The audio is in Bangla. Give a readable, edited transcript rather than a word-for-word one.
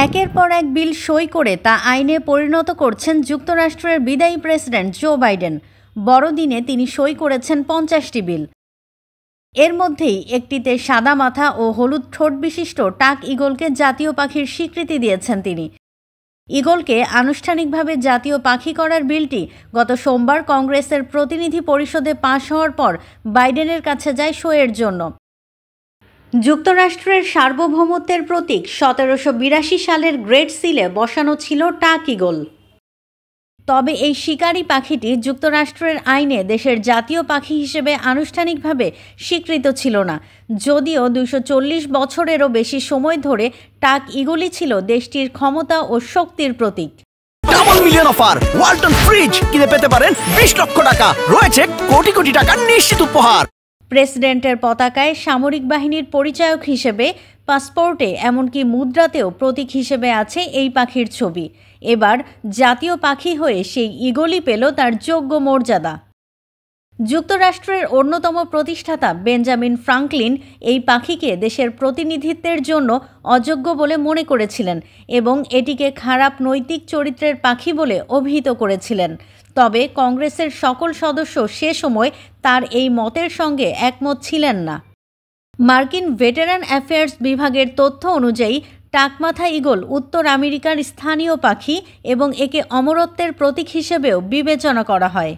একের পর এক বিল সই করে তা আইনে পরিণত করছেন যুক্তরাষ্ট্রের বিদায়ী প্রেসিডেন্ট জো বাইডেন। বড়দিনে তিনি সই করেছেন 50টি বিল। এর মধ্যেই একটিতে সাদা মাথা ও হলুদ ঠোঁট বিশিষ্ট টাক ঈগলকে জাতীয় পাখির স্বীকৃতি দিয়েছেন তিনি। ঈগলকে আনুষ্ঠানিকভাবে জাতীয় পাখি করার বিলটি গত সোমবার কংগ্রেসের প্রতিনিধি পরিষদে পাশ হওয়ার পর বাইডেনের কাছে যায় সইয়ের জন্য। যুক্তরাষ্ট্রের সার্বভৌমত্বের প্রতীক 1782 সালের গ্রেট সিলে বসানো ছিল টাক ঈগল। তবে এই শিকারী পাখিটি যুক্তরাষ্ট্রের আইনে দেশের জাতীয় পাখি হিসেবে আনুষ্ঠানিকভাবে স্বীকৃত ছিল না, যদিও 240 বছরেরও বেশি সময় ধরে টাক ঈগলই ছিল দেশটির ক্ষমতা ও শক্তির প্রতীক। Double million offer Walton fridge কিনে পেতে পারেন 20 লক্ষ টাকা, রয়েছে কোটি কোটি টাকার নিশ্চিত উপহার। প্রেসিডেন্টের পতাকায় সামরিক বাহিনীর পরিচায়ক হিসেবে, পাসপোর্টে এমনকি মুদ্রাতেও প্রতীক হিসেবে আছে এই পাখির ছবি। এবার জাতীয় পাখি হয়ে সেই ঈগলই পেল তার যোগ্য মর্যাদা। যুক্তরাষ্ট্রের অন্যতম প্রতিষ্ঠাতা বেঞ্জামিন ফ্রাঙ্কলিন এই পাখিকে দেশের প্রতিনিধিত্বের জন্য অযোগ্য বলে মনে করেছিলেন এবং এটিকে খারাপ নৈতিক চরিত্রের পাখি বলে অভিহিত করেছিলেন। তবে কংগ্রেসের সকল সদস্য সে সময় তার এই মতের সঙ্গে একমত ছিলেন না। মার্কিন ভেটেরান অ্যাফেয়ার্স বিভাগের তথ্য অনুযায়ী টাকমাথা ঈগল উত্তর আমেরিকার স্থানীয় পাখি এবং একে অমরত্বের প্রতীক হিসেবেও বিবেচনা করা হয়।